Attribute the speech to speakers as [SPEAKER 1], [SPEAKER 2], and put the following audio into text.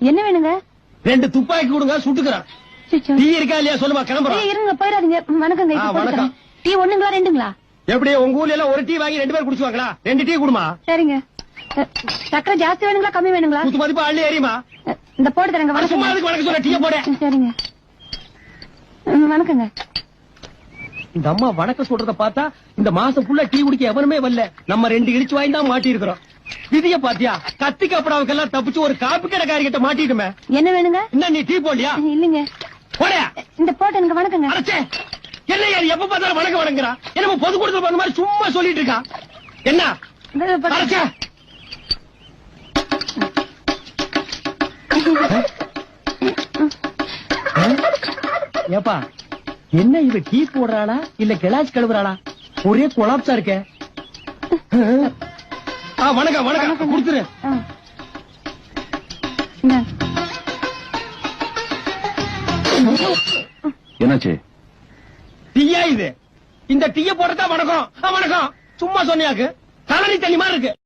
[SPEAKER 1] என்ன வேணுங்க?
[SPEAKER 2] 2 துப்பாக்கி கொடுங்க, சுட்டுக்கிறேன். டீ இருக்கா இல்லையா சொல்லுமா, கிளம்புறோம்.
[SPEAKER 1] இருங்க, போயிடாதீங்க. வணக்கங்க.
[SPEAKER 2] வணக்கம்.
[SPEAKER 1] டீ ஒண்ணுங்களா ரெண்டுங்களா?
[SPEAKER 2] எப்படி உங்க ஊர்ல எல்லாம் ஒரு டீ வாங்கி 2 பேர் குடிச்சுவாங்களா? 2 டீ குடுமா.
[SPEAKER 1] சரிங்க. சக்கரை ஜாஸ்தி வேணுங்களா கம்மி வேணுங்களா?
[SPEAKER 2] குத்து மதிப்பு அள்ளி ஏறியுமா.
[SPEAKER 1] இந்த போட்டு தரங்க.
[SPEAKER 2] சும்மா அதுக்கு வணக்கம் சொல்ல, டீயை போட.
[SPEAKER 1] சரிங்க. வணக்கங்க.
[SPEAKER 2] இந்த அம்மா வணக்கம் சொல்றத பார்த்தா இந்த மாசம் ஃபுல்லா டீ குடிக்க எவனுமே வரல. நம்ம 2 இடிச்சு வாங்கி தான் மாட்டி இருக்கிறோம். விதிய பாத்தியா, கத்தி கப்படாவுக்கெல்லாம் தப்பிச்சு ஒரு காப்பி கடைக்காரி கிட்ட மாட்டிட்டுமே.
[SPEAKER 1] என்ன வேணுங்க?
[SPEAKER 2] என்ன நீ டீ போடலையா? இல்லங்க. போடா.
[SPEAKER 1] இந்த போட்டு எனக்கு வணக்கங்க.
[SPEAKER 2] அடச்சே, என்ன யார் எப்ப பார்த்தாலும் வணக்கம் வணங்குறா? என்ன பொது கூட்டத்துல பண்ண மாதிரி சும்மா சொல்லிட்டு இருக்கா? என்ன அடச்சே? ஏப்பா, என்ன இவ டீ போடுறாளா இல்ல கிளாஸ் கழுவுறாளா? ஒரே கொலாப்ஸா இருக்கே. வணக்கம் வணக்கம், கொடுத்துரு.
[SPEAKER 3] என்னாச்சு?
[SPEAKER 2] டீயா இது? இந்த டீய போடுறதா வணக்கம்? வணக்கம் சும்மா சொன்னியாக்கு தலைநீ தண்ணி மாதிரி இருக்கு.